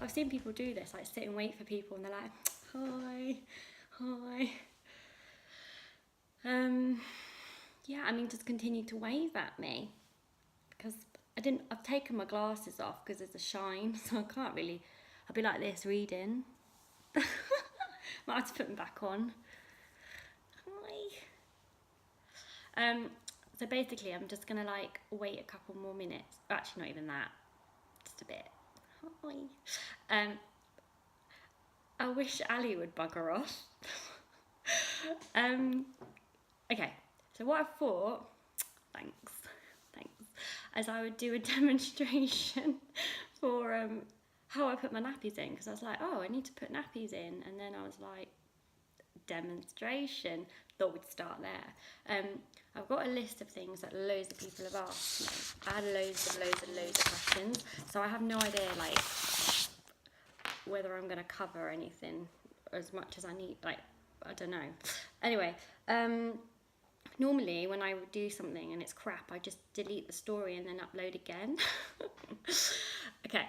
I've seen people do this, like sit and wait for people and they're like, hi, hi. Yeah, I mean, just continue to wave at me because I've taken my glasses off because there's a shine, so I can't really, I'll be like this reading. Might have to put them back on. Hi. So basically I'm just gonna like wait a couple more minutes. Actually, not even that, just a bit. Hi. I wish Ali would bugger off. Okay, so what I thought, thanks, as I would do a demonstration for how I put my nappies in, because I was like, oh, I need to put nappies in, and then I was like, demonstration, thought we'd start there. I've got a list of things that loads of people have asked me. I had loads of questions, so I have no idea like whether I'm going to cover anything as much as I need, like, I don't know. Anyway, normally when I would do something and it's crap, I just delete the story and then upload again. Okay,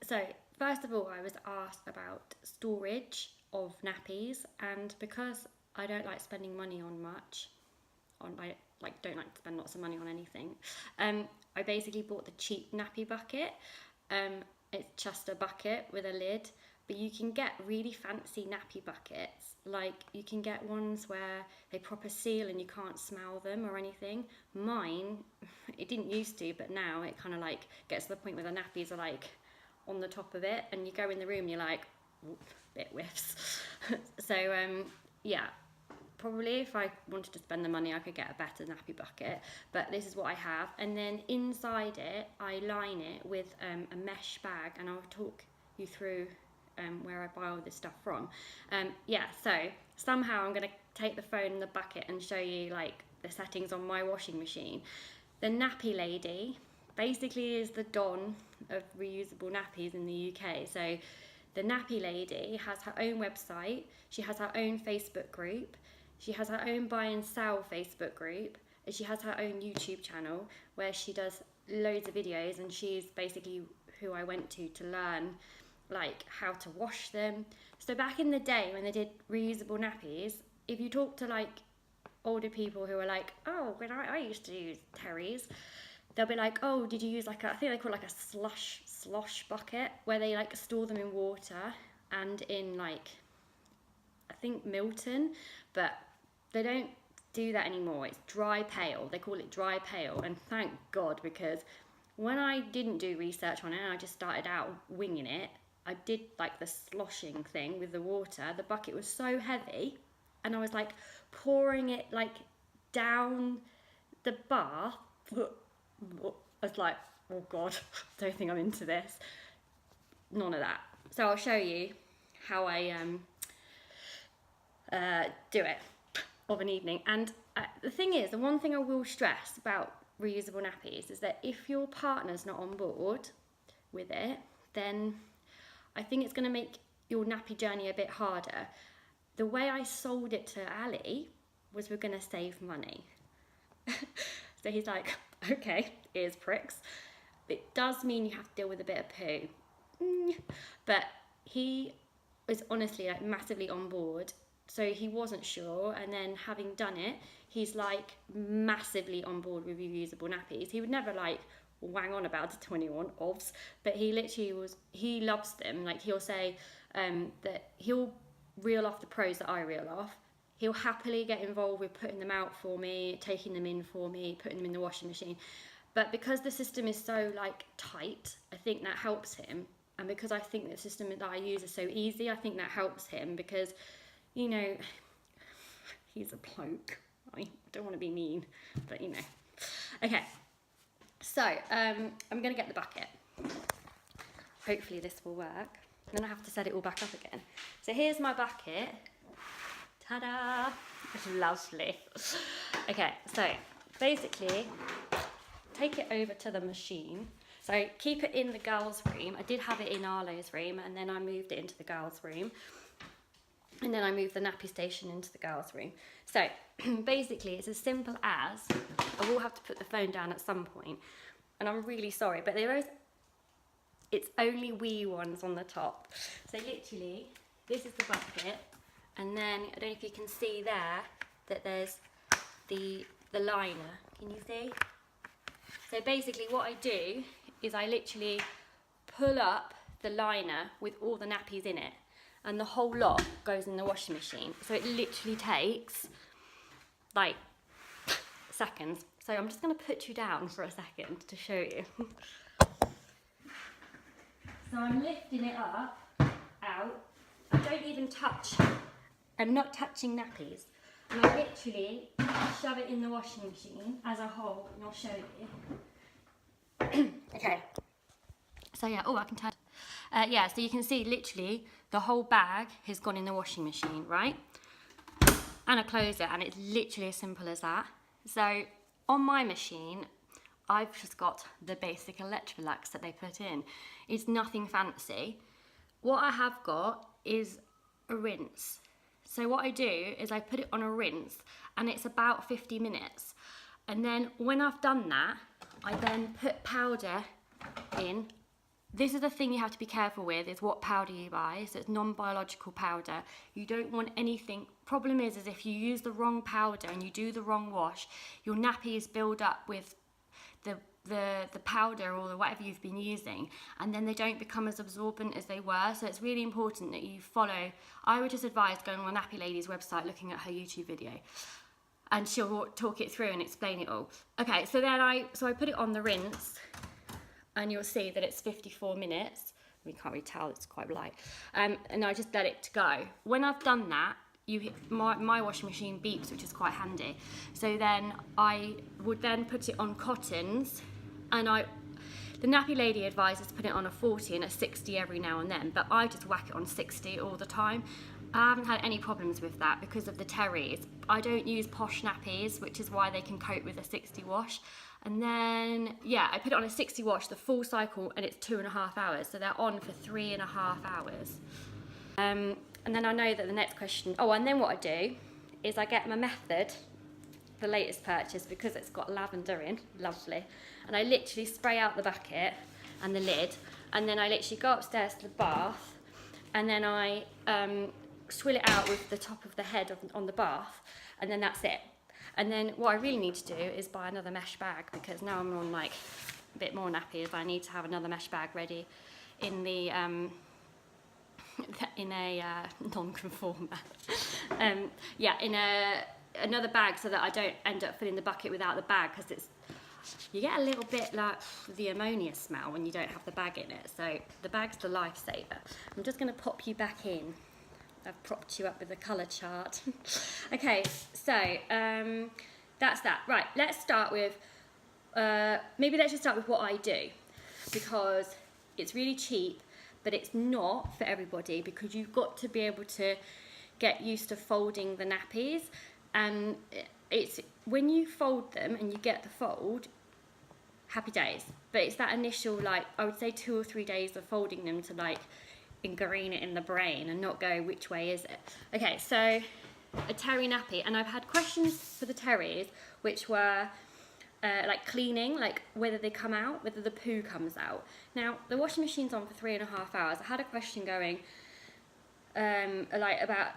so first of all, I was asked about storage of nappies, and because I don't like spending money on much, I don't like to spend lots of money on anything, I basically bought the cheap nappy bucket. It's just a bucket with a lid, but you can get really fancy nappy buckets. Like you can get ones where they proper seal and you can't smell them or anything. Mine, it didn't used to, but now it kind of like gets to the point where the nappies are like on the top of it, and you go in the room and you're like, bit whiffs. So yeah, probably if I wanted to spend the money I could get a better nappy bucket, but this is what I have. And then inside it I line it with a mesh bag, and I'll talk you through where I buy all this stuff from. Yeah, so somehow I'm going to take the phone and the bucket and show you like the settings on my washing machine. The nappy lady basically is the Don of reusable nappies in the UK. So the nappy lady has her own website, she has her own Facebook group, she has her own buy and sell Facebook group, and she has her own YouTube channel where she does loads of videos, and she's basically who I went to learn like how to wash them. So back in the day when they did reusable nappies, if you talk to like older people who are like, oh, when I used to use Terry's, they'll be like, oh, did you use like I think they call it like a slosh bucket, where they like store them in water and in like, I think Milton, but they don't do that anymore. It's dry pail. They call it dry pail, and thank God, because when I didn't do research on it and I just started out winging it, I did like the sloshing thing with the water. The bucket was so heavy, and I was like pouring it like down the bath. I was like, oh God, don't think I'm into this. None of that. So I'll show you how I do it of an evening. And the thing is, the one thing I will stress about reusable nappies is that if your partner's not on board with it, then I think it's going to make your nappy journey a bit harder. The way I sold it to Ali was we're going to save money. So he's like, okay, ears pricks. It does mean you have to deal with a bit of poo. But he was honestly like massively on board. So he wasn't sure, and then having done it, he's like massively on board with reusable nappies. He would never like wang on about it to anyone, obvs, but he literally he loves them. Like he'll say that he'll reel off the pros that I reel off. He'll happily get involved with putting them out for me, taking them in for me, putting them in the washing machine. But because the system is so like tight, I think that helps him. And because I think the system that I use is so easy, I think that helps him because, you know, he's a bloke. I don't want to be mean, but you know. Okay, so I'm going to get the bucket. Hopefully this will work. Then I have to set it all back up again. So here's my bucket. Ta-da! Lovely. Okay, so basically, take it over to the machine. So keep it in the girls' room. I did have it in Arlo's room, and then I moved it into the girls' room. And then I moved the nappy station into the girls' room. So basically, it's as simple as, I will have to put the phone down at some point, and I'm really sorry, but there is It's only wee ones on the top. So literally, this is the bucket, and then I don't know if you can see there that there's the liner. Can you see? So basically what I do is I literally pull up the liner with all the nappies in it, and the whole lot goes in the washing machine. So it literally takes like seconds. So I'm just going to put you down for a second to show you. So I'm lifting it up, out. I don't even touch. I'm not touching nappies. And I literally shove it in the washing machine as a whole, and I'll show you. Okay. So yeah, oh, I can turn. Yeah, so you can see literally the whole bag has gone in the washing machine, right? And I close it, and it's literally as simple as that. So on my machine, I've just got the basic Electrolux that they put in. It's nothing fancy. What I have got is a rinse. So what I do is I put it on a rinse, and it's about 50 minutes. And then when I've done that, I then put powder in. This is the thing you have to be careful with, is what powder you buy. So it's non-biological powder. You don't want anything. Problem is if you use the wrong powder and you do the wrong wash, your nappies build up with the powder or the whatever you've been using, and then they don't become as absorbent as they were. So it's really important that you follow. I would just advise going on Nappy Lady's website, looking at her YouTube video, and she'll talk it through and explain it all. Okay, so then I put it on the rinse, and you'll see that it's 54 minutes. You can't really tell, it's quite light. And I just let it go. When I've done that, my washing machine beeps, which is quite handy. So then I would then put it on cottons, and the Nappy Lady advises to put it on a 40 and a 60 every now and then, but I just whack it on 60 all the time. I haven't had any problems with that because of the terries. I don't use posh nappies, which is why they can cope with a 60 wash. And then, yeah, I put it on a 60 wash, the full cycle, and it's 2.5 hours. So they're on for 3.5 hours. And then I know that the next question, and then what I do is I get my Method, the latest purchase, because it's got lavender in, lovely. And I literally spray out the bucket and the lid, and then I literally go upstairs to the bath, and then I swill it out with the top of the head on the bath, and then that's it. And then what I really need to do is buy another mesh bag, because now I'm on like a bit more nappies. I need to have another mesh bag ready in the in a non-conformer. Another bag, so that I don't end up filling the bucket without the bag, because you get a little bit like the ammonia smell when you don't have the bag in it. So the bag's the lifesaver. I'm just going to pop you back in. I've propped you up with a colour chart. Okay, so that's that. Right, let's start with, maybe let's just start with what I do, because it's really cheap, but it's not for everybody, because you've got to be able to get used to folding the nappies. And it's when you fold them and you get the fold, happy days. But it's that initial, like, I would say 2 or 3 days of folding them to like ingrain it in the brain and not go, which way is it? Okay, so a terry nappy, and I've had questions for the terries, which were like cleaning, like whether they come out, whether the poo comes out. Now, the washing machine's on for 3.5 hours. I had a question going like about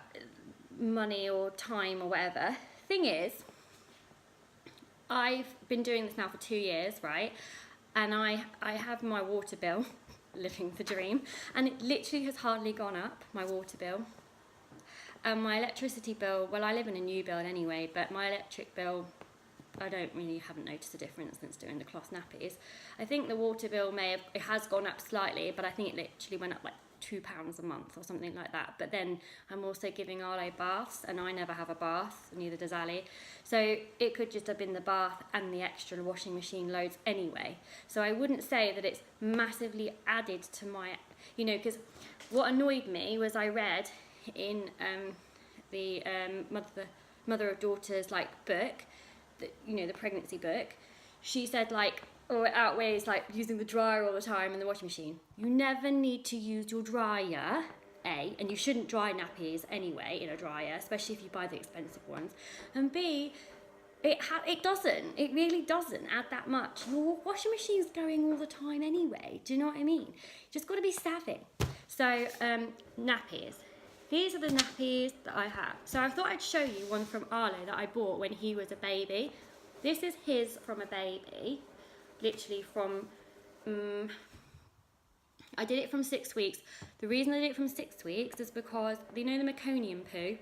money or time or whatever. Thing is, I've been doing this now for 2 years, right? And I have my water bill, living the dream, and it literally has hardly gone up, my water bill. And my electricity bill, well, I live in a new build anyway, but my electric bill, haven't noticed a difference since doing the cloth nappies. I think the water bill it has gone up slightly, but I think it literally went up like £2 a month or something like that. But then I'm also giving Ale baths, and I never have a bath, neither does Ali. So it could just have been the bath and the extra washing machine loads anyway. So I wouldn't say that it's massively added to my, because what annoyed me was I read in the mother of daughters like book, the pregnancy book, she said like, it outweighs like using the dryer all the time and the washing machine. You never need to use your dryer, A, and you shouldn't dry nappies anyway in a dryer, especially if you buy the expensive ones. And B, It doesn't. It really doesn't add that much. Your washing machine's going all the time anyway. Do you know what I mean? You just got to be savvy. So nappies. These are the nappies that I have. So I thought I'd show you one from Arlo that I bought when he was a baby. This is his from a baby, literally from. I did it from 6 weeks. The reason I did it from 6 weeks is because you know the meconium poo.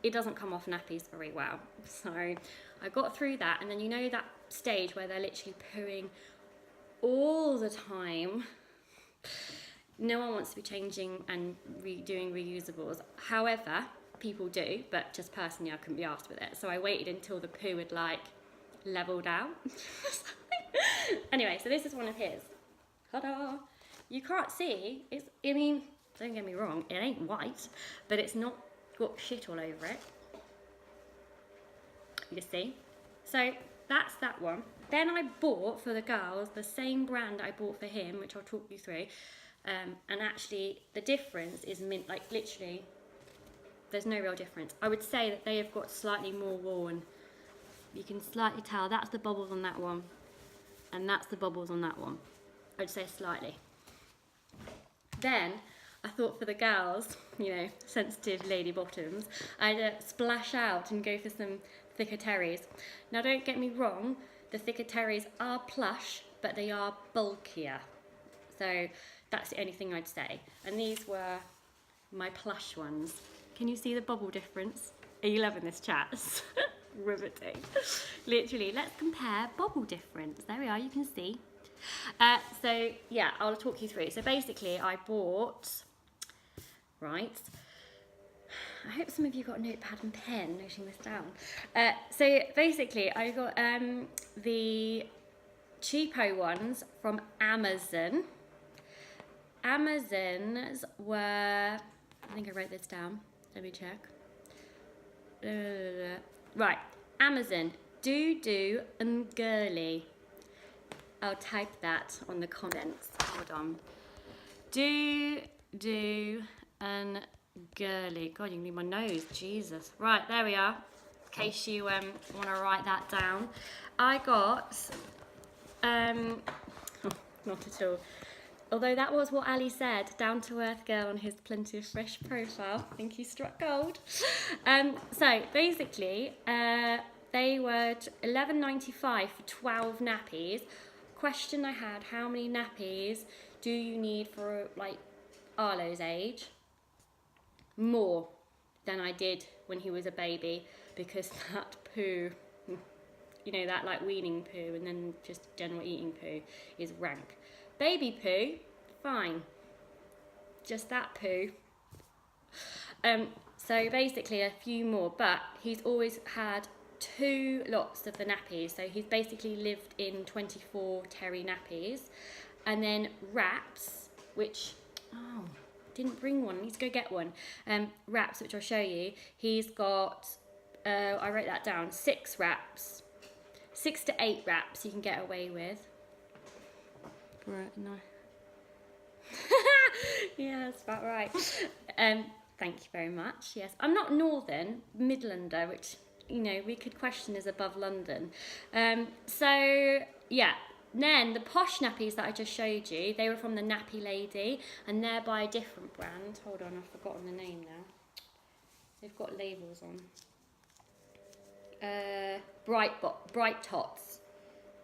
It doesn't come off nappies very well. So I got through that, and then you know that stage where they're literally pooing all the time. No one wants to be changing and doing reusables. However, people do, but just personally I couldn't be asked with it. So I waited until the poo had like leveled out. Anyway, so this is one of his. Ta-da! You can't see, I mean, don't get me wrong, it ain't white, but it's not got shit all over it. You can see. So that's that one. Then I bought for the girls the same brand I bought for him, which I'll talk you through. And actually the difference is like literally there's no real difference. I would say that they have got slightly more worn. You can slightly tell that's the bubbles on that one and that's the bubbles on that one. I'd say slightly. Then I thought for the girls, you know, sensitive lady bottoms, I'd splash out and go for some thicker terries. Now don't get me wrong, the thicker terries are plush, but they are bulkier. So that's the only thing I'd say. And these were my plush ones. Can you see the bubble difference? Are you loving this, chat? Riveting. Literally, let's compare bubble difference. There we are, you can see. So yeah, I'll talk you through. So basically I bought, right, I hope some of you got a notepad and pen noting this down. So basically I got the cheapo ones from Amazon. Amazon's were, I think I wrote this down, let me check. Right, Amazon, Doo and Girly. I'll type that on the comments. Hold on. Do and Girly. God, you can read my nose. Jesus. Right, there we are. In case you want to write that down. I got, not at all. Although that was what Ali said, down to earth girl on his Plenty of Fresh profile. I think he struck gold. So basically, they were $11.95 for 12 nappies. Question I had, how many nappies do you need for like Arlo's age? More than I did when he was a baby, because that poo, you know, that like weaning poo and then just general eating poo is rank. Baby poo, fine, just that poo. So basically a few more, but he's always had 2 lots of the nappies, so he's basically lived in 24 terry nappies, and then wraps, which didn't bring one, I need to go get one. Wraps, which I'll show you, he's got I wrote that down, 6 wraps, 6 to 8 wraps you can get away with. Right, no. Yeah, that's about right. Thank you very much. Yes, I'm not Northern, Midlander, which, you know, we could question is above London. So yeah, then the posh nappies that I just showed you, they were from the Nappy Lady, and they're by a different brand. Hold on, I've forgotten the name now. They've got labels on. Bright Tots.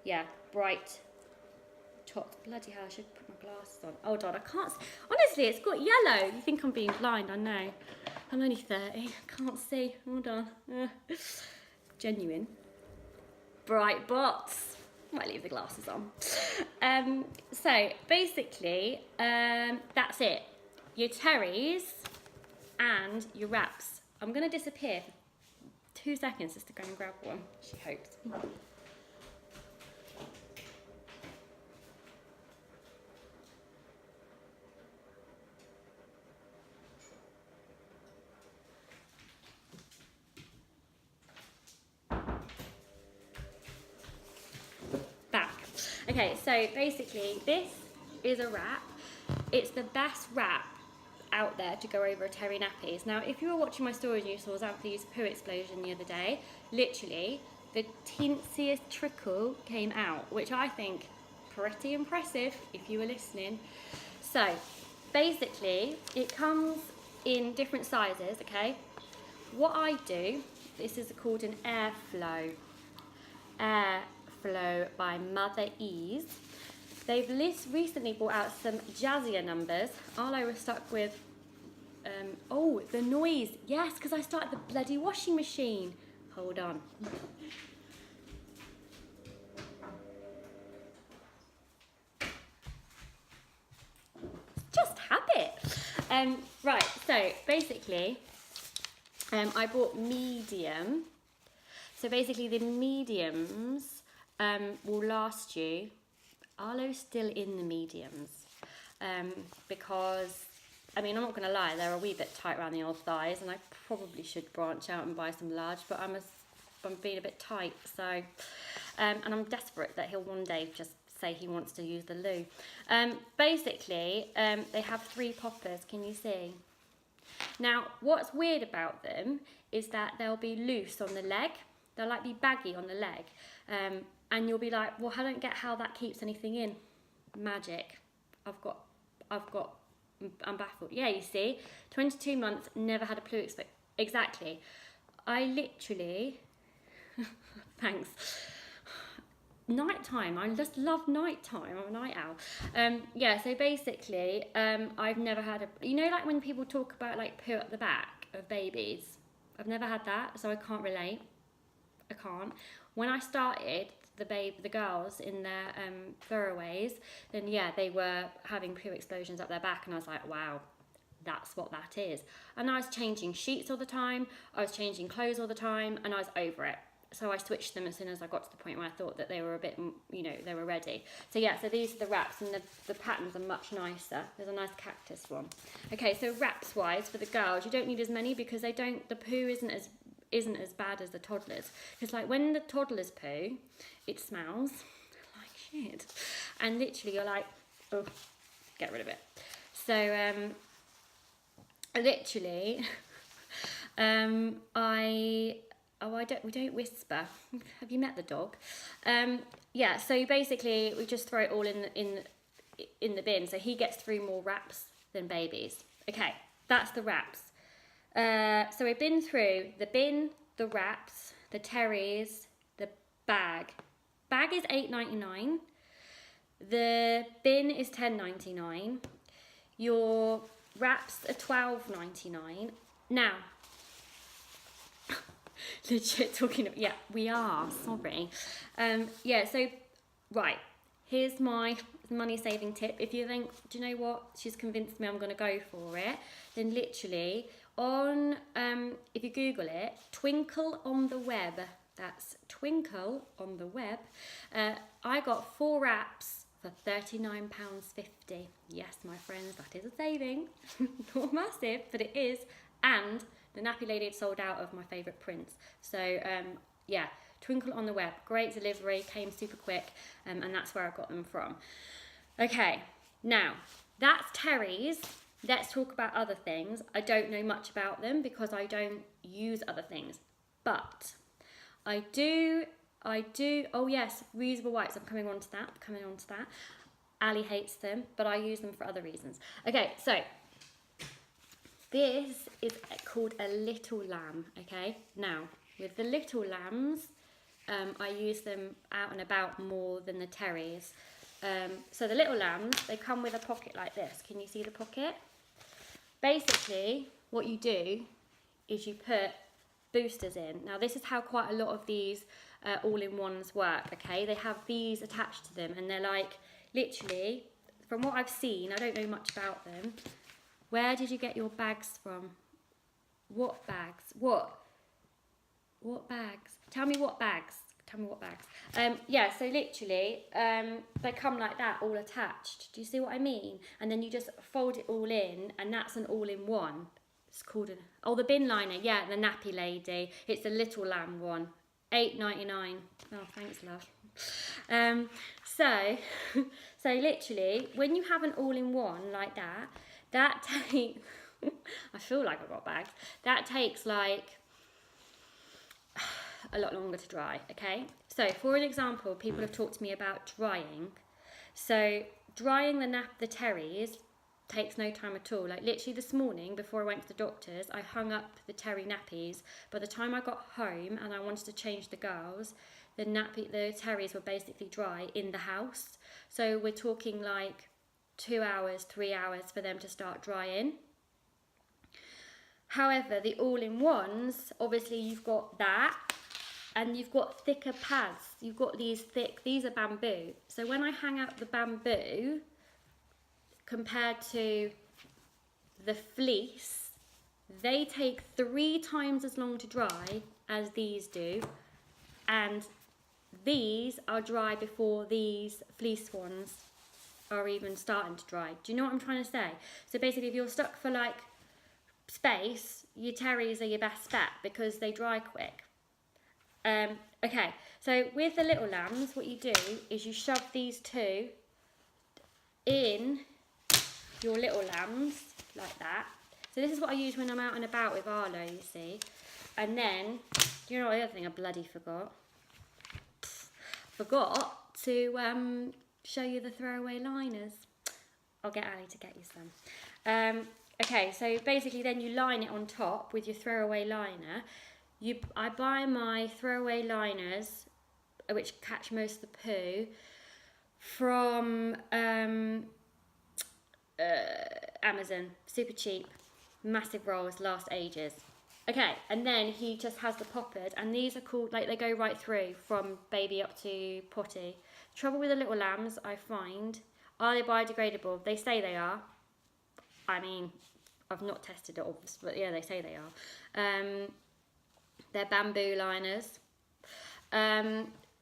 Yeah, Bright Tots. Bloody hell, I should put my glasses on. Hold on, I can't. Honestly, it's got yellow. You think I'm being blind? I know. I'm only 30. I can't see. Hold on. Genuine. Bright Bots. Might leave the glasses on. So basically, that's it. Your terries and your wraps. I'm going to disappear for 2 seconds just to go and grab one. She hopes. Back. Okay, so basically this is a wrap. It's the best wrap out there to go over terry nappies. Now, if you were watching my stories and you saw Xanthi's poo explosion the other day, literally the teensiest trickle came out, which I think pretty impressive if you were listening. So basically it comes in different sizes, okay? What I do, this is called an Airflow by Mother Ease. They've recently brought out some jazzier numbers. Arlo was stuck with, oh, the noise. Yes, because I started the bloody washing machine. Hold on. Just habit. Right, so basically, I bought medium. So basically the mediums will last you. Arlo's still in the mediums because, I mean, I'm not going to lie, they're a wee bit tight around the old thighs, and I probably should branch out and buy some large, but I'm being a bit tight, so, and I'm desperate that he'll one day just say he wants to use the loo. Basically, they have 3 poppers, can you see? Now, what's weird about them is that they'll be loose on the leg, they'll like be baggy on the leg, and you'll be like, well, I don't get how that keeps anything in. Magic. I'm baffled. Yeah, you see, 22 months, never had a poo exactly. I literally, thanks. Nighttime, I just love nighttime. I'm a night owl. Yeah, so basically, I've never had you know, like when people talk about like poo at the back of babies, I've never had that, so I can't relate. I can't. When I started the girls in their throwaways, then yeah, they were having poo explosions up their back, and I was like, wow, that's what that is. And I was changing sheets all the time, I was changing clothes all the time, and I was over it. So I switched them as soon as I got to the point where I thought that they were a bit, you know, they were ready. So yeah, so these are the wraps, and the patterns are much nicer. There's a nice cactus one. Okay, so wraps wise for the girls, you don't need as many because the poo isn't as bad as the toddlers. Because like when the toddlers poo, it smells like shit, and literally you're like, oh, get rid of it. So literally, we don't whisper. Have you met the dog? Yeah, so basically we just throw it all in the bin. So he gets 3 more wraps than babies. Okay, that's the wraps. So we've been through the bin, the wraps, the terries, the bag. Bag is $8.99. The bin is $10.99. Your wraps are $12.99. Now, legit talking of, yeah, we are, sorry. Yeah, so, right, here's my money saving tip. If you think, do you know what, she's convinced me, I'm going to go for it, then literally on, if you Google it, Twinkle on the Web, that's Twinkle on the Web, I got 4 wraps for £39.50. Yes, my friends, that is a saving. Not massive, but it is. And the nappy lady had sold out of my favourite prints. So, yeah, Twinkle on the Web. Great delivery, came super quick, and that's where I got them from. Okay, now, that's Terry's. Let's talk about other things. I don't know much about them because I don't use other things. But I do, oh yes, reusable wipes. I'm coming on to that. Ali hates them, but I use them for other reasons. Okay, so this is called a little lamb, okay? Now, with the little lambs, I use them out and about more than the terries. So the little lambs, they come with a pocket like this. Can you see the pocket? Basically, what you do is you put boosters in. Now, this is how quite a lot of these all-in-ones work, okay? They have these attached to them, and they're like, literally, from what I've seen, I don't know much about them. Where did you get your bags from? What bags? What bags? Tell me what bags. Yeah, so literally, they come like that, all attached. Do you see what I mean? And then you just fold it all in, and that's an all-in-one. It's called the bin liner. Yeah, the nappy lady. It's the little lamb one. $8.99. Oh, thanks, love. So literally, when you have an all-in-one like that, That takes, I feel like I've got bags. That takes like a lot longer to dry, okay? So for an example, people have talked to me about drying. So drying the terries takes no time at all. Like literally this morning before I went to the doctor's, I hung up the terry nappies. By the time I got home and I wanted to change the girls, the terries were basically dry in the house. So we're talking like 2 hours, 3 hours for them to start drying. However, the all-in-ones, obviously you've got that, and you've got thicker pads. You've got these are bamboo. So when I hang out the bamboo, compared to the fleece, they take 3 times as long to dry as these do. And these are dry before these fleece ones are even starting to dry. Do you know what I'm trying to say? So basically, if you're stuck for like space, your terries are your best bet because they dry quick. Okay, so with the little lambs, what you do is you shove these two in your little lambs like that. So this is what I use when I'm out and about with Arlo, you see. And then, do you know what the other thing I bloody forgot? Forgot to show you the throwaway liners. I'll get Ali to get you some. Okay, so basically then you line it on top with your throwaway liner. I buy my throwaway liners, which catch most of the poo, from Amazon. Super cheap, massive rolls, last ages. Okay, and then he just has the poppers, and these are called, like, they go right through from baby up to potty. Trouble with the little lambs, I find, are they biodegradable? They say they are. I mean, I've not tested it, obviously, but yeah, they say they are. They're bamboo liners.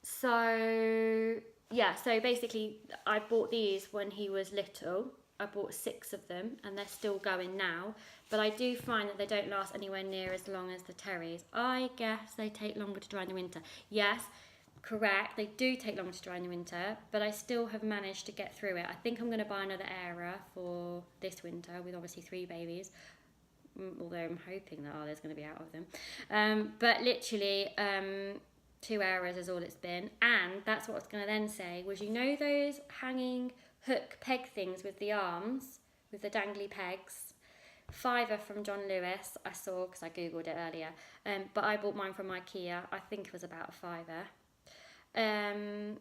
So basically I bought these when he was little. I bought 6 of them and they're still going now. But I do find that they don't last anywhere near as long as the terries. I guess they take longer to dry in the winter. Yes, correct, they do take longer to dry in the winter, but I still have managed to get through it. I think I'm going to buy another era for this winter with obviously 3 babies. Although I'm hoping that there's going to be out of them. But literally, 2 hours is all it's been. And that's what I was going to then say, was you know those hanging hook peg things with the arms, with the dangly pegs? £5 from John Lewis, I saw, because I googled it earlier. But I bought mine from IKEA. I think it was about a £5.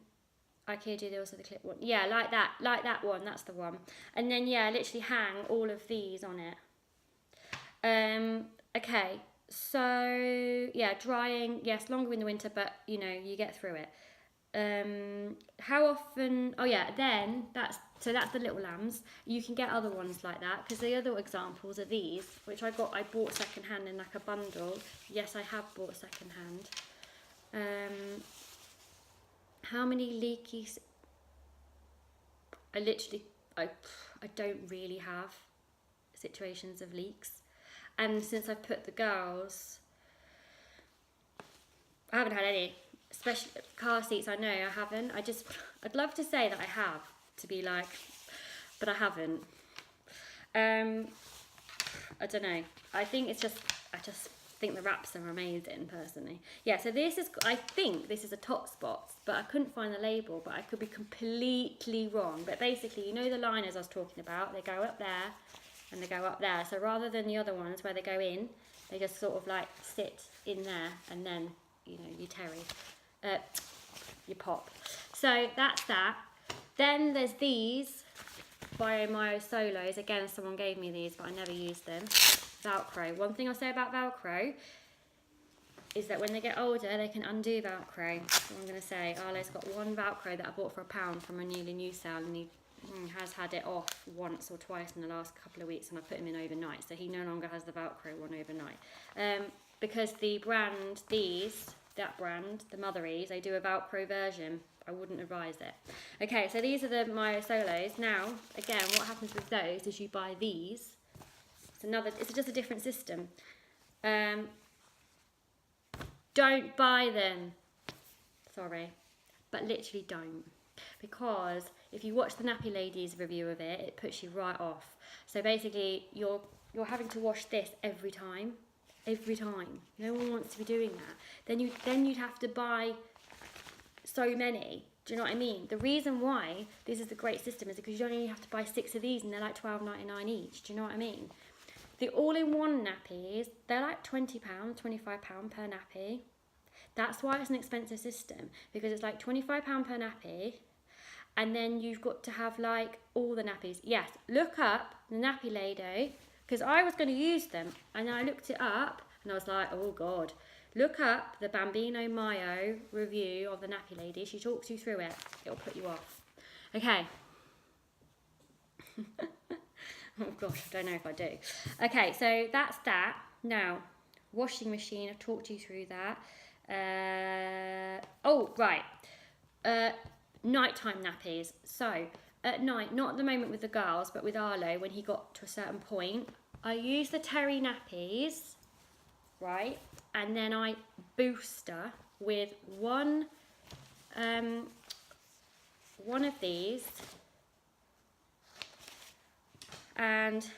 IKEA do also the clip one. Yeah, like that one, that's the one. And then, yeah, literally hang all of these on it. Okay, so yeah, drying, yes, longer in the winter, but you know, you get through it. How often, then that's the little lambs. You can get other ones like that, because the other examples are these, which I bought second hand in like a bundle. Yes, I have bought second hand. How many leaky, I don't really have situations of leaks. And since I've put the girls, I haven't had any, especially car seats. I know I haven't. I'd love to say that I have, to be like, but I haven't. I don't know. I just think the wraps are amazing, personally. Yeah, so I think this is a Top Spots, but I couldn't find the label, but I could be completely wrong. But basically, you know the liners I was talking about, they go up there, and they go up there. So rather than the other ones where they go in, they just sort of like sit in there, and then, you know, you terry, you pop. So that's that. Then there's these Bio Solos. Again, someone gave me these, but I never used them. Velcro. One thing I'll say about Velcro is that when they get older, they can undo Velcro. That's what I'm going to say. Arlo's got one Velcro that I bought for £1 from a nearly new sale, and he has had it off once or twice in the last couple of weeks, and I put him in overnight, so he no longer has the Velcro one overnight. Because the brand, that brand, the Motheries, they do a Velcro version. I wouldn't advise it. Okay, so these are the Myo Solos. Now, again, what happens with those is you buy these. It's just a different system. Don't buy them. Sorry, but literally don't. Because if you watch the Nappy Lady's review of it, it puts you right off. So basically, you're having to wash this every time. Every time. No one wants to be doing that. Then you'd have to buy so many. Do you know what I mean? The reason why this is a great system is because you only have to buy 6 of these and they're like £12.99 each. Do you know what I mean? The all-in-one nappies, they're like £20, £25 per nappy. That's why it's an expensive system, because it's like £25 per nappy, and then you've got to have like all the nappies. Yes, look up the Nappy Lady, because I was going to use them, and I looked it up, and I was like, oh God. Look up the Bambino Mayo review of the Nappy Lady. She talks you through it. It'll put you off. Okay. Oh gosh, I don't know if I do. Okay, so that's that. Now, washing machine, I've talked you through that. Oh, right. Nighttime nappies. So, at night, not at the moment with the girls, but with Arlo, when he got to a certain point, I use the Terry nappies, right? And then I booster with one of these and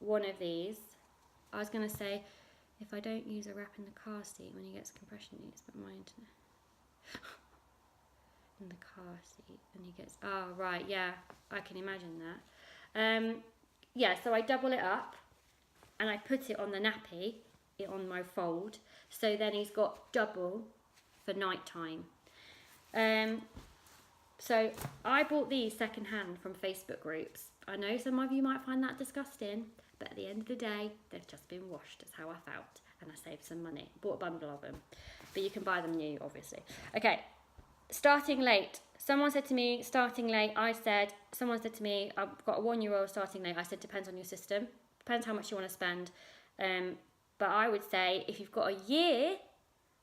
one of these. I was going to say, if I don't use a wrap in the car seat when he gets compression needs, but my internet. In the car seat when he gets, oh right, yeah, I can imagine that. Yeah, so I double it up and I put it on the nappy, on my fold, so then he's got double for night time. So I bought these second hand from Facebook groups. I know some of you might find that disgusting, but at the end of the day, they've just been washed. That's how I felt, and I saved some money. Bought a bundle of them, but you can buy them new, obviously. Okay, starting late. Someone said to me, starting late. Someone said to me, I've got a 1-year-old starting late. I said, depends on your system. Depends how much you want to spend. But I would say if you've got a year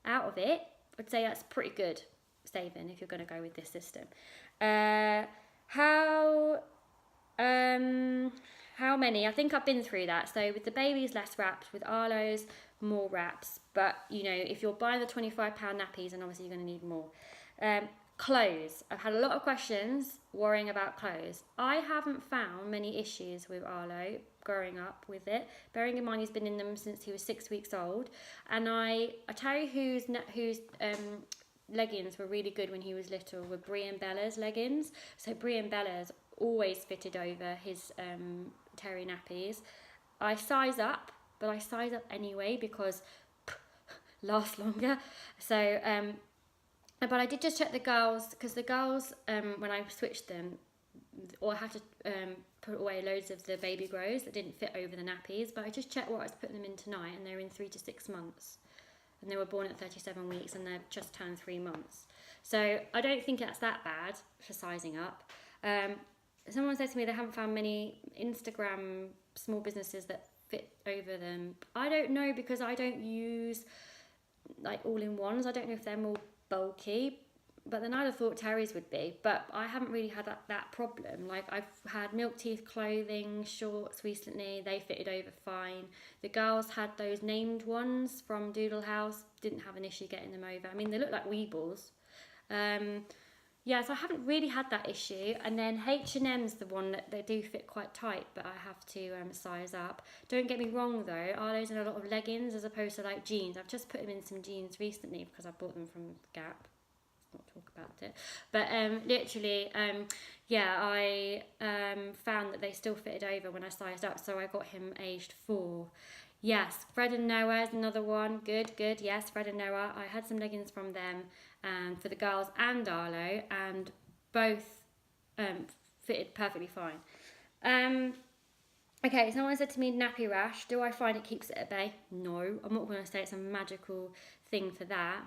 out of it, I'd say that's pretty good saving if you're going to go with this system. How many? I think I've been through that. So with the babies, less wraps. With Arlo's, more wraps. But, you know, if you're buying the £25 nappies, then obviously you're going to need more. Clothes. I've had a lot of questions worrying about clothes. I haven't found many issues with Arlo growing up with it. Bearing in mind he's been in them since he was 6 weeks old. And I tell you whose leggings were really good when he was little were Brie and Bella's leggings. So Brie and Bella's always fitted over his Terry nappies. I size up, but I size up anyway because last longer. So but I did just check the girls, because the girls when I switched them, or I had to put away loads of the baby grows that didn't fit over the nappies, but I just checked what I was putting them in tonight, and they're in 3 to 6 months, and they were born at 37 weeks, and they've just turned 3 months. So I don't think that's that bad for sizing up. Someone said to me they haven't found many Instagram small businesses that fit over them. I don't know, because I don't use like all-in-ones. I don't know if they're more bulky, but then I'd have thought Terry's would be, but I haven't really had that problem. Like, I've had Milk Teeth clothing shorts recently, they fitted over fine. The girls had those named ones from Doodle House, didn't have an issue getting them over. I mean, they look like Weebles. Yeah, so I haven't really had that issue. And then H&M's the one that they do fit quite tight, but I have to size up. Don't get me wrong though, Arlo's in a lot of leggings as opposed to like jeans. I've just put him in some jeans recently because I bought them from Gap. Let's not talk about it. But literally, yeah, I found that they still fitted over when I sized up, so I got him aged 4. Yes, Fred and Noah is another one. Good. Yes, Fred and Noah. I had some leggings from them for the girls and Arlo, and both fitted perfectly fine. Okay, someone said to me, nappy rash. Do I find it keeps it at bay? No, I'm not going to say it's a magical thing for that.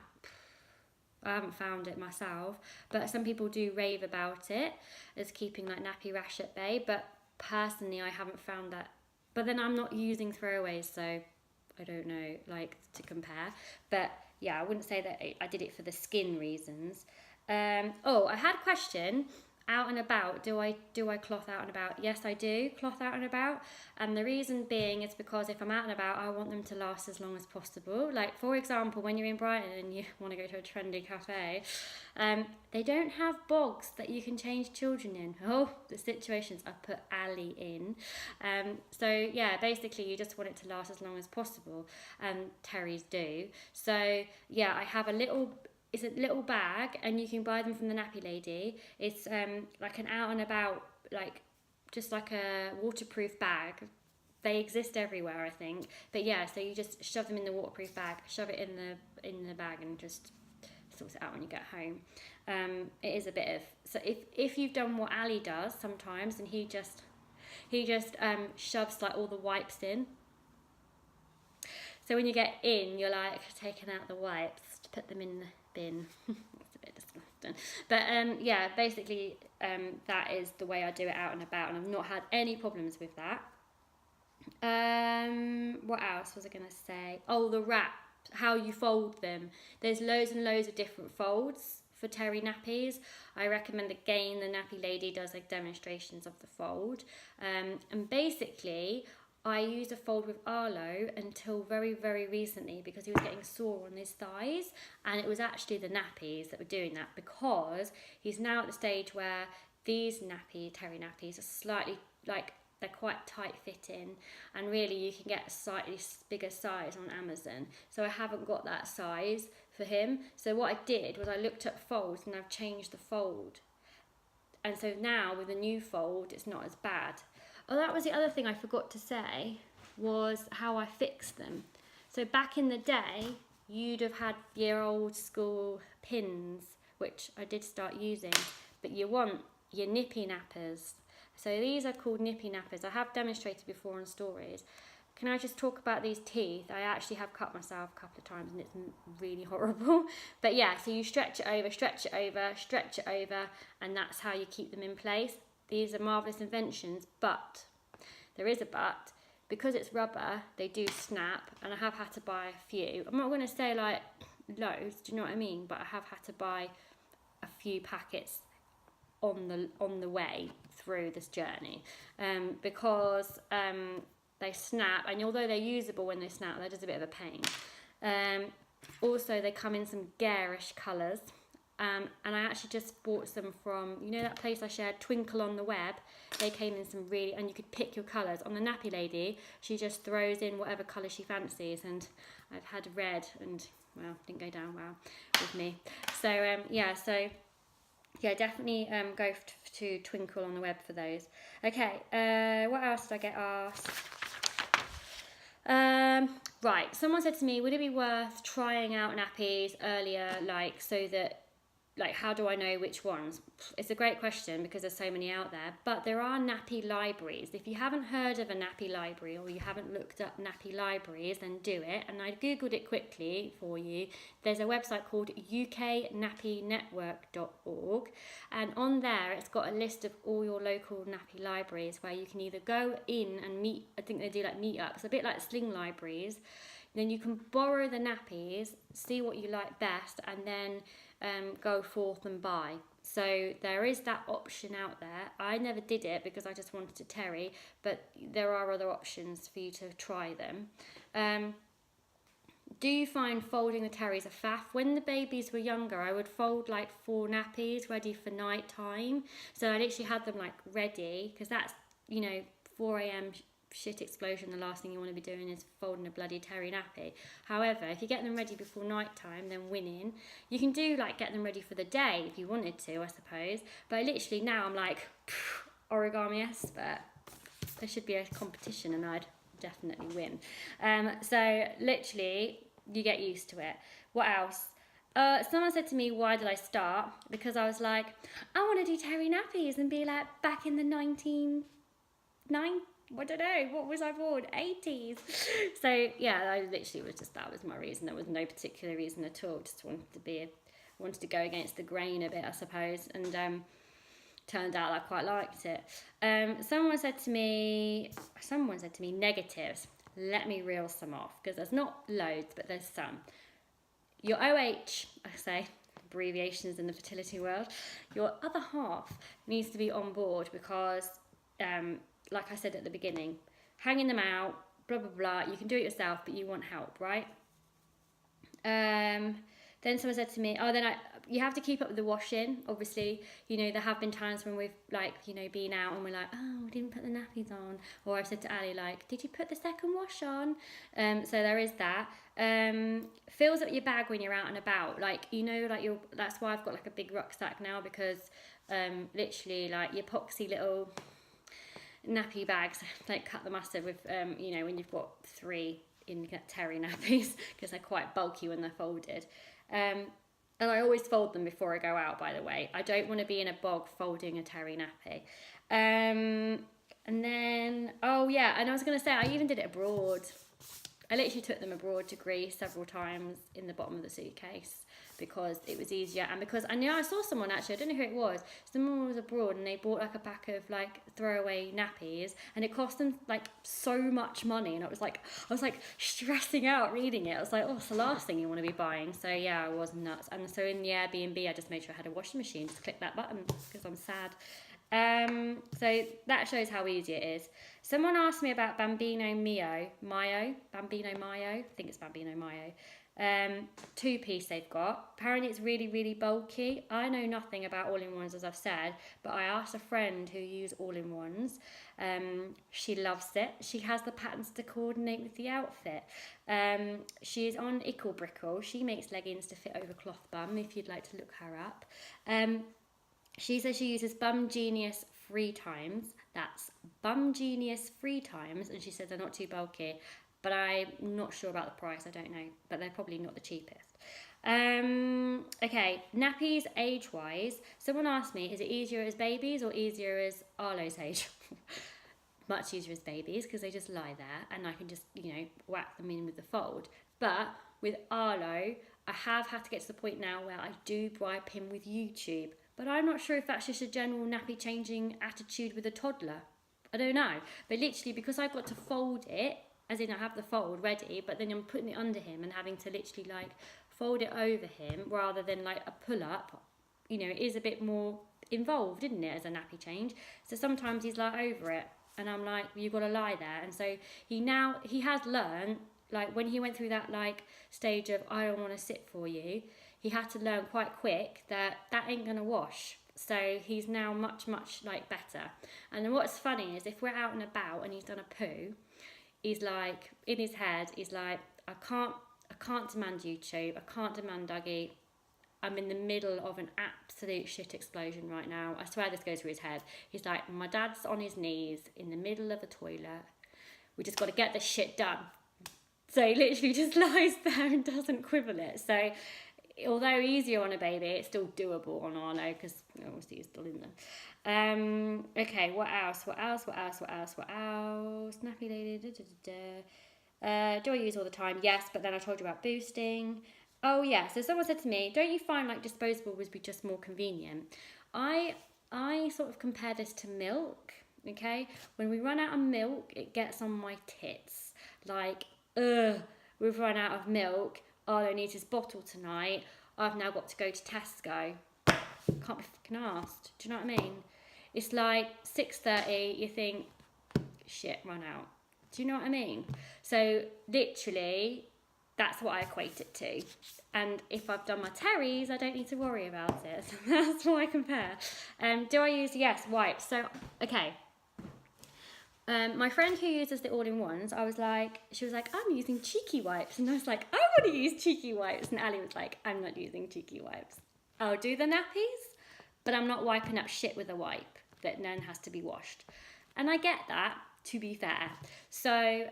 I haven't found it myself, but some people do rave about it as keeping like nappy rash at bay, but personally I haven't found that. But then I'm not using throwaways, so I don't know, like, to compare. But yeah, I wouldn't say that I did it for the skin reasons. Oh, I had a question out and about, do I cloth out and about? Yes, I do cloth out and about, and the reason being is because if I'm out and about, I want them to last as long as possible. Like, for example, when you're in Brighton and you want to go to a trendy cafe, they don't have bogs that you can change children in. Oh, the situations I put Ali in. So yeah, basically you just want it to last as long as possible, and Terry's do. So yeah, I have it's a little bag, and you can buy them from the Nappy Lady. It's like an out and about, like just like a waterproof bag. They exist everywhere, I think. But yeah, so you just shove them in the waterproof bag, shove it in the bag, and just sort it out when you get home. It is a bit of, so if you've done what Ali does sometimes, and he just shoves like all the wipes in. So when you get in, you're like taking out the wipes to put them in the bin. It's a bit disgusting. But yeah, basically that is the way I do it out and about, and I've not had any problems with that. What else was I going to say? Oh, the wrap, how you fold them. There's loads and loads of different folds for Terry nappies. I recommend again the Nappy Lady does like demonstrations of the fold. And basically I used a fold with Arlo until very, very recently because he was getting sore on his thighs, and it was actually the nappies that were doing that, because he's now at the stage where these Terry nappies are slightly like, they're quite tight fitting, and really you can get a slightly bigger size on Amazon. So I haven't got that size for him. So what I did was I looked at folds, and I've changed the fold. And so now with a new fold, it's not as bad. Oh, that was the other thing I forgot to say, was how I fixed them. So back in the day, you'd have had your old school pins, which I did start using, but you want your nippy nappers. So these are called nippy nappers. I have demonstrated before on stories. Can I just talk about these teeth? I actually have cut myself a couple of times, and it's really horrible. But yeah, so you stretch it over, stretch it over, stretch it over, and that's how you keep them in place. These are marvellous inventions, but there is a but. Because it's rubber, they do snap, and I have had to buy a few. I'm not going to say like loads, do you know what I mean? But I have had to buy a few packets on the way through this journey, because they snap, and although they're usable when they snap, they're just a bit of a pain. Also, they come in some garish colours. And I actually just bought some from, you know that place I shared, Twinkle on the Web. They came in some really, and you could pick your colours. On the Nappy Lady, she just throws in whatever colour she fancies, and I've had red, and well, didn't go down well with me. So yeah, definitely go to Twinkle on the Web for those. Okay, what else did I get asked? Right, someone said to me, would it be worth trying out nappies earlier, like so that, like, how do I know which ones? It's a great question because there's so many out there, but there are nappy libraries. If you haven't heard of a nappy library, or you haven't looked up nappy libraries, then do it. And I googled it quickly for you. There's a website called uknappynetwork.org, and on there it's got a list of all your local nappy libraries where you can either go in and meet, I think they do like meetups, a bit like sling libraries. Then you can borrow the nappies, see what you like best, and then go forth and buy. So there is that option out there. I never did it because I just wanted to Terry, but there are other options for you to try them. Do you find folding the Terries a faff? When the babies were younger, I would fold like 4 nappies ready for night time. So I literally had them like ready, because that's, 4 a.m. shit explosion, the last thing you want to be doing is folding a bloody Terry nappy. However, if you get them ready before night time, then winning. You can do like get them ready for the day if you wanted to, I suppose, but literally now I'm like origami expert. There should be a competition and I'd definitely win. So literally you get used to it. What else? Someone said to me, why did I start? Because I was like, I want to do Terry nappies and be like back in the I don't know, what was I born? 80s. So yeah, I literally was just, that was my reason. There was no particular reason at all. Just wanted to go against the grain a bit, I suppose. And turned out I quite liked it. Someone said to me negatives. Let me reel some off, because there's not loads, but there's some. Your OH, I say, abbreviations in the fertility world, your other half needs to be on board because, like I said at the beginning, hanging them out, blah, blah, blah, you can do it yourself, but you want help, right? Then someone said to me, you have to keep up with the washing. Obviously, you know, there have been times when we've, like, you know, been out and we're like, oh, we didn't put the nappies on. Or I've said to Ali, like, did you put the second wash on? So there is that. Fills up your bag when you're out and about. Like, you know, like that's why I've got like a big rucksack now, because literally, like, your poxy little nappy bags, like, cut the mustard with, you know, when you've got 3 in terry nappies, because they're quite bulky when they're folded. And I always fold them before I go out, by the way. I don't want to be in a bog folding a terry nappy. And then, oh yeah, and I was going to say, I even did it abroad. I literally took them abroad to Greece several times in the bottom of the suitcase, because it was easier, and because I saw someone, actually, I don't know who it was, someone was abroad and they bought like a pack of like throwaway nappies, and it cost them like so much money, and I was like stressing out reading it. I was like, oh, it's the last thing you want to be buying. So yeah, I was nuts. And so in the Airbnb, I just made sure I had a washing machine, just click that button because I'm sad. So that shows how easy it is. Someone asked me about Bambino Mayo, I think it's Bambino Mayo. 2-piece they've got. Apparently it's really, really bulky. I know nothing about all-in-ones, as I've said, but I asked a friend who used all-in-ones. She loves it. She has the patterns to coordinate with the outfit. She is on Ickle Brickle. She makes leggings to fit over cloth bum, if you'd like to look her up. She says she uses Bum Genius 3 times. That's Bum Genius 3 times, and she says they're not too bulky. But I'm not sure about the price, I don't know. But they're probably not the cheapest. Okay, nappies age-wise. Someone asked me, is it easier as babies or easier as Arlo's age? Much easier as babies, because they just lie there and I can just, you know, whack them in with the fold. But with Arlo, I have had to get to the point now where I do wipe him with YouTube. But I'm not sure if that's just a general nappy changing attitude with a toddler. I don't know. But literally, because I've got to fold it, as in I have the fold ready, but then I'm putting it under him and having to literally like fold it over him rather than like a pull up, you know, it is a bit more involved, isn't it, as a nappy change? So sometimes he's like over it and I'm like, you've got to lie there. And so he has learned, like when he went through that like stage of I don't want to sit for you, he had to learn quite quick that ain't gonna wash. So he's now much like better. And then what's funny is if we're out and about and he's done a poo, he's like, in his head, he's like, I can't demand YouTube, I can't demand Dougie. I'm in the middle of an absolute shit explosion right now. I swear this goes through his head. He's like, my dad's on his knees in the middle of a toilet. We just got to get this shit done. So he literally just lies there and doesn't quibble it. So although easier on a baby, it's still doable on Arlo because obviously he's still in there. Okay, what else? Snappy lady. Do I use all the time? Yes, but then I told you about boosting. Oh yeah, so someone said to me, don't you find like disposable would be just more convenient? I sort of compare this to milk, okay? When we run out of milk, it gets on my tits. Like, we've run out of milk. Arlo needs his bottle tonight. I've now got to go to Tesco. Can't be fucking arsed. Do you know what I mean? It's like 6:30, you think, shit, run out. Do you know what I mean? So literally, that's what I equate it to. And if I've done my terries, I don't need to worry about it. So that's what I compare. Do I use, yes, wipes. So, okay. My friend who uses the all-in-ones, she was like, I'm using cheeky wipes. And I was like, I want to use cheeky wipes. And Ali was like, I'm not using cheeky wipes. I'll do the nappies, but I'm not wiping up shit with a wipe that then has to be washed. And I get that, to be fair. So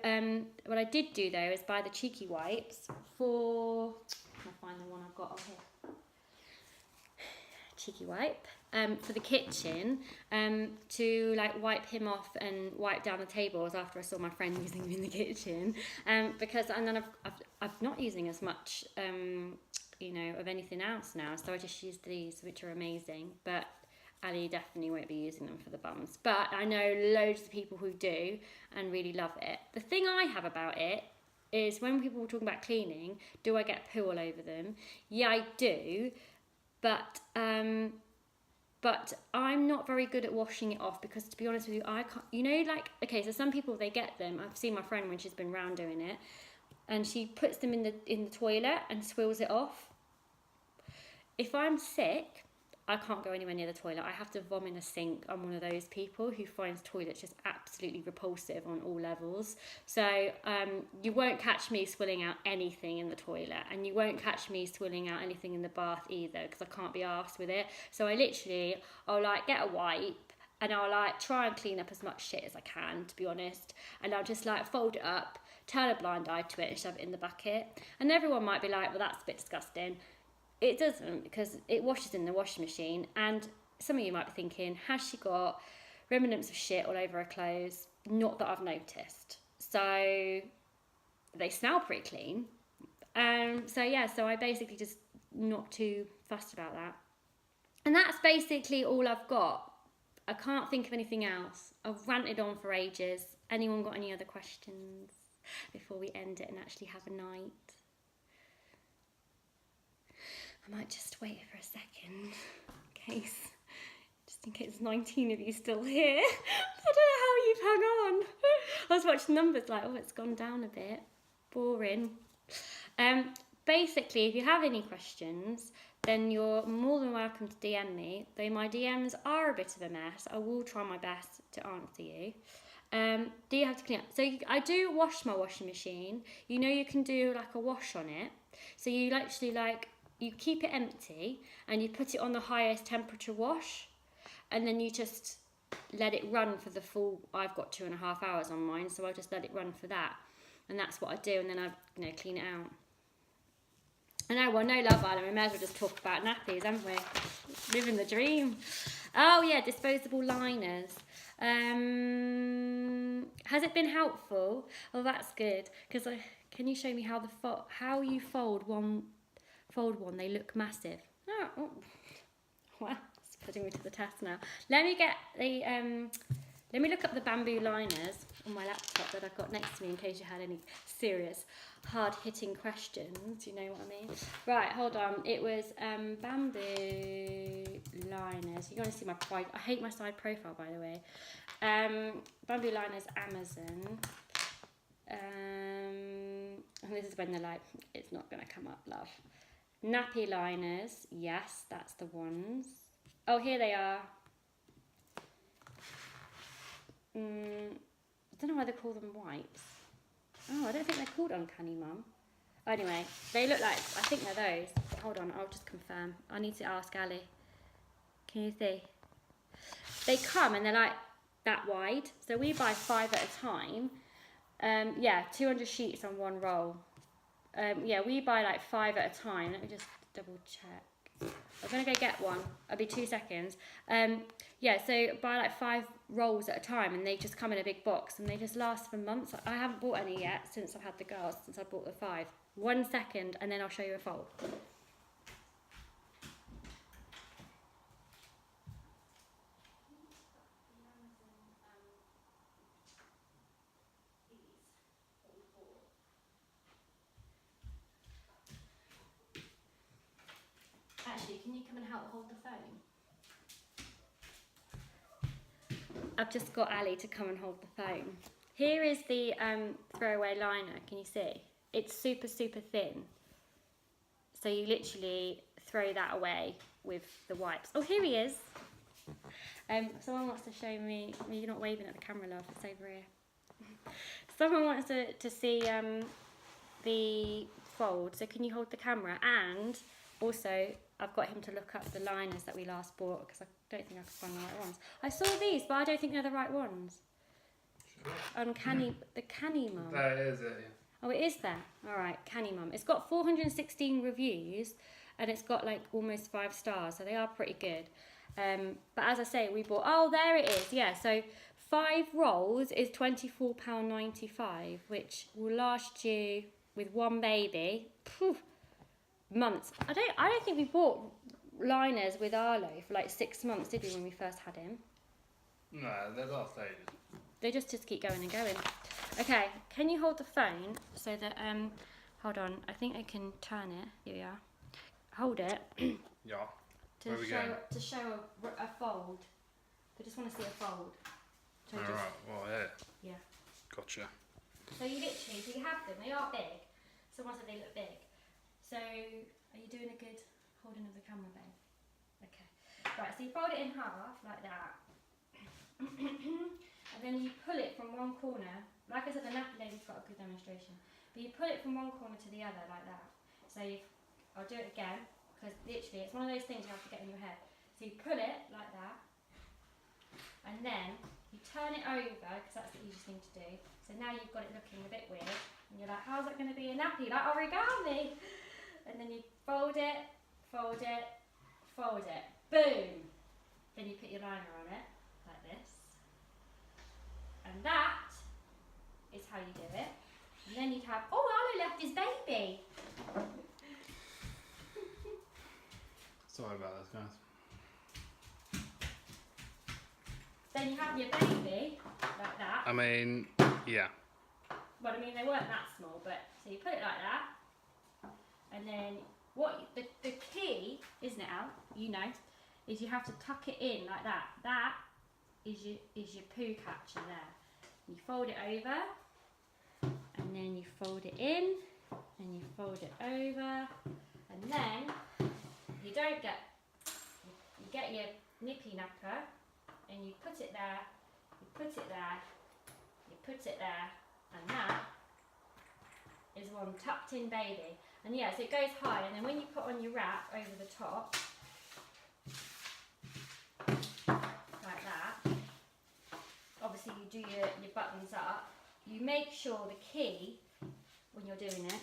what I did do, though, is buy the cheeky wipes for... I'll find the one I've got on here. Cheeky wipe. For the kitchen, to like wipe him off and wipe down the tables after I saw my friend using them in the kitchen, because and then I'm not using as much, of anything else now, so I just use these, which are amazing. But Ali definitely won't be using them for the bums. But I know loads of people who do and really love it. The thing I have about it is when people were talking about cleaning, do I get poo all over them? Yeah, I do. But I'm not very good at washing it off because, to be honest with you, I can't. You know, like, okay, so some people, they get them. I've seen my friend when she's been round doing it, and she puts them in the toilet and swills it off. If I'm sick, I can't go anywhere near the toilet. I have to vomit in a sink. I'm one of those people who finds toilets just absolutely repulsive on all levels. So you won't catch me swilling out anything in the toilet, and you won't catch me swilling out anything in the bath either, because I can't be arsed with it. So I'll like get a wipe, and I'll like try and clean up as much shit as I can, to be honest. And I'll just like fold it up, turn a blind eye to it, and shove it in the bucket. And everyone might be like, well, that's a bit disgusting. It doesn't, because it washes in the washing machine. And some of you might be thinking, has she got remnants of shit all over her clothes? Not that I've noticed. So they smell pretty clean. So I basically just not too fussed about that. And that's basically all I've got. I can't think of anything else. I've ranted on for ages. Anyone got any other questions before we end it and actually have a night? I might just wait for a second, just in case there's 19 of you still here. I don't know how you've hung on. I was watching numbers like, oh, it's gone down a bit. Boring. Basically, if you have any questions, then you're more than welcome to DM me. Though my DMs are a bit of a mess, I will try my best to answer you. Do you have to clean up? So I do wash my washing machine. You know, you can do like a wash on it. So you actually you keep it empty and you put it on the highest temperature wash, and then you just let it run for the full. I've got 2.5 hours on mine, so I just let it run for that, and that's what I do. And then I clean it out. I know, well, no Love Island, we may as well just talk about nappies, haven't we? Living the dream. Oh yeah, disposable liners. Has it been helpful? Oh, that's good. Because can you show me how you fold one? They look massive. Oh. Wow, it's putting me to the test now. Let me get the let me look up the bamboo liners on my laptop that I've got next to me in case you had any serious hard-hitting questions. You know what I mean? Right, hold on. It was bamboo liners. You're going to see my price. I hate my side profile, by the way. Bamboo liners, Amazon. And this is when they're like, it's not going to come up, love. Nappy liners, yes, that's the ones. Oh, here they are. I don't know why they call them wipes. Oh, I don't think they're called Uncanny Mum. Anyway, they look like, I think they're those. Hold on, I'll just confirm. I need to ask Ali. Can you see? They come and they're like that wide. So we buy 5 at a time. 200 sheets on one roll. We buy like 5 at a time. Let me just double check. I'm going to go get one. I'll be 2 seconds. So buy like 5 rolls at a time, and they just come in a big box, and they just last for months. I haven't bought any yet since I've had the girls, since I bought the 5. 1 second, and then I'll show you a fold. Actually, can you come and help hold the phone? I've just got Ali to come and hold the phone. Here is the throwaway liner. Can you see? It's super, super thin. So you literally throw that away with the wipes. Oh, here he is. Someone wants to show me. You're not waving at the camera, love. It's over here. Someone wants to see the fold. So can you hold the camera? And also, I've got him to look up the liners that we last bought, because I don't think I could find the right ones. I saw these, but I don't think they're the right ones. Uncanny, the Canny Mum. That is it, yeah. Oh, it is there. All right, Canny Mum. It's got 416 reviews, and it's got like almost 5 stars, so they are pretty good. But as I say, we bought. Oh, there it is. Yeah, so 5 rolls is £24.95, which will last you with one baby. Months. I don't think we bought liners with Arlo for like 6 months, did we, when we first had him? No, they last ages. They just keep going and going. Okay, can you hold the phone so that hold on, I think I can turn it. Here we are. Hold it. Yeah. Where are we going? to show a fold. They just want to see a fold. So just, Alright, well, here. yeah. Gotcha. So you have them. They are big. Someone said they look big. So are you doing a good holding of the camera, babe? Okay. Right. So you fold it in half like that, and then you pull it from one corner. Like I said, the nappy lady's got a good demonstration. But you pull it from one corner to the other like that. So I'll do it again because literally it's one of those things you have to get in your head. So you pull it like that, and then you turn it over because that's the easiest thing to do. So now you've got it looking a bit weird, and you're like, how's that going to be a nappy? Like origami. And then you fold it, fold it, fold it. Boom! Then you put your liner on it, like this. And that is how you do it. And then you'd have, oh, Arlo left his baby. Sorry about this, guys. Then you have your baby, like that. I mean, yeah. Well, I mean, they weren't that small, but so you put it like that. And then the key, isn't it, Al? You know, is you have to tuck it in like that. That is your poo catcher there. You fold it over, and then you fold it in, and you fold it over, and then you get your nippy napper, and you put it there, you put it there, you put it there, and that is one tucked in baby. And yeah, so it goes high, and then when you put on your wrap over the top, like that, obviously you do your buttons up, you make sure the key, when you're doing it,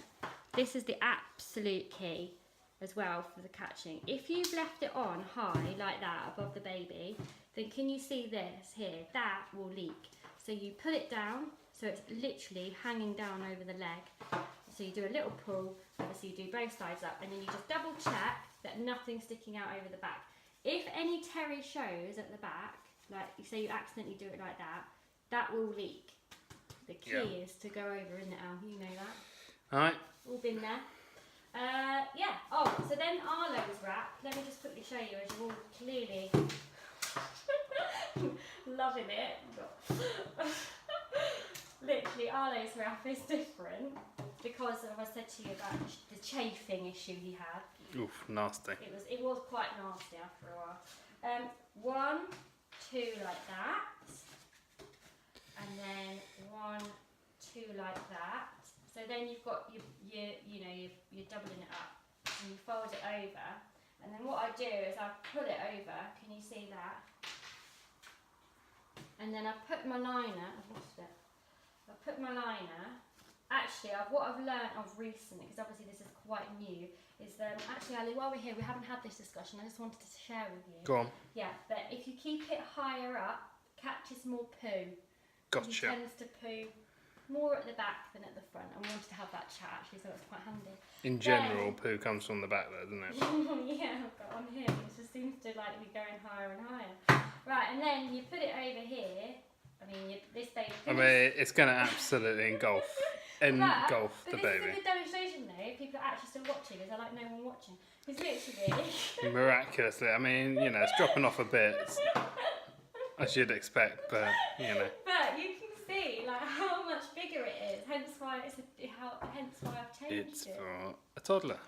this is the absolute key as well for the catching. If you've left it on high, like that, above the baby, then can you see this here? That will leak. So you put it down, so it's literally hanging down over the leg. So you do a little pull, obviously you do both sides up, and then you just double check that nothing's sticking out over the back. If any terry shows at the back, like you say you accidentally do it like that, that will leak. The key is to go over, isn't it, Al? You know that. Alright. All been there. Yeah. Oh, so then Arlo's wrap. Let me just quickly show you as you're all clearly loving it. Literally, Arlo's wrap is different because I said to you about the chafing issue he had. Oof, nasty. It was quite nasty after a while. 1, 2 like that, and then 1, 2 like that. So then you've got you're doubling it up, and you fold it over. And then what I do is I pull it over. Can you see that? And then I put my liner. I've lost it. I put my liner. Actually, what I've learnt of recently, because obviously this is quite new, is actually, Ali, while we're here, we haven't had this discussion. I just wanted to share with you. Go on. Yeah, but if you keep it higher up, catches more poo. Gotcha. He tends to poo more at the back than at the front. And we wanted to have that chat actually, so it's quite handy. In general, poo comes from the back there, doesn't it? Yeah, but on him, it just seems to like be going higher and higher. Right, and then you put it over here. I mean, this baby. I mean, it's going to absolutely engulf the But baby. this is a good demonstration though. People are actually still watching. Is there like no one watching? Because literally. Miraculously. I mean, it's dropping off a bit, as you'd expect, but, But you can see like how much bigger it is. Hence why I've changed It's it. for a toddler.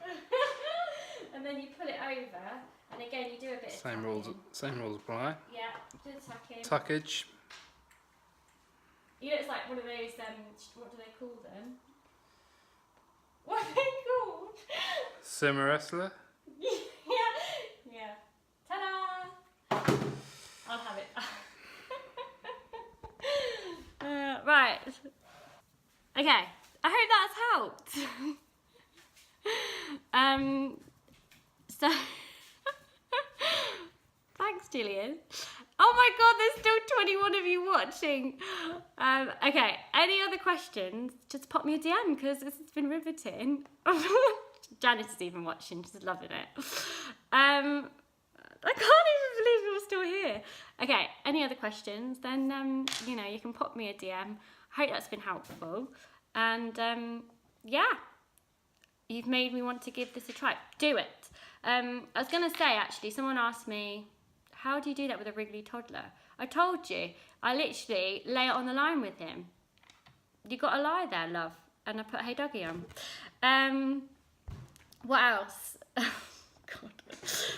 And then you pull it over, and again you do a bit of Same tucking. rules apply. Yeah, do the tucking. Tuckage. You know, it's like one of those, what do they call them? What are they called? Sumo wrestler. Yeah. Ta-da! I'll have it. Right. Okay. I hope that's helped. So, thanks, Gillian. Oh my god, there's still 21 of you watching. Okay, any other questions? Just pop me a DM because this has been riveting. Janice is even watching, she's loving it. I can't even believe you're still here. Okay, any other questions? Then, you can pop me a DM. I hope that's been helpful. And, yeah, You've made me want to give this a try. Do it. I was going to say, actually, someone asked me, how do you do that with a wriggly toddler? I told you, I literally lay it on the line with him. You got to lie there, love. And I put Hey Doggy on. What else? God.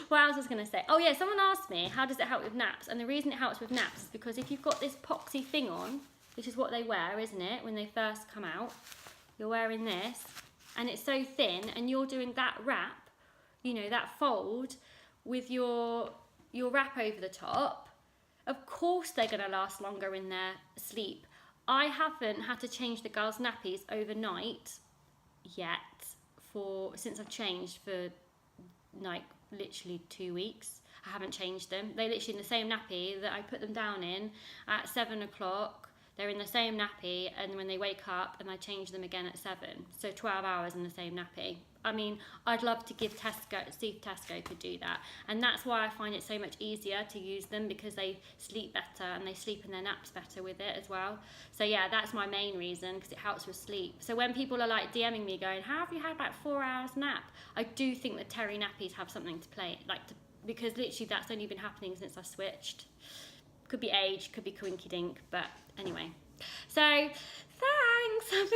What else was I going to say? Oh yeah, someone asked me, how does it help with naps? And the reason it helps with naps is because if you've got this poxy thing on, which is what they wear, isn't it, when they first come out, you're wearing this, and it's so thin, and you're doing that wrap, you know, that fold with your wrap over the top, of course they're going to last longer in their sleep. I haven't had to change the girls' nappies overnight yet since I've changed for like literally 2 weeks. I haven't changed them. They're literally in the same nappy that I put them down in at 7 o'clock. They're in the same nappy, and when they wake up, and I change them again at 7. So 12 hours in the same nappy. I mean, I'd love to give see if Tesco could do that. And that's why I find it so much easier to use them, because they sleep better and they sleep in their naps better with it as well. So yeah, that's my main reason, because it helps with sleep. So when people are like DMing me going, how have you had like 4 hours nap? I do think that Terry nappies have something to play, because literally that's only been happening since I switched. Could be age, could be coinky dink, but anyway. So thanks.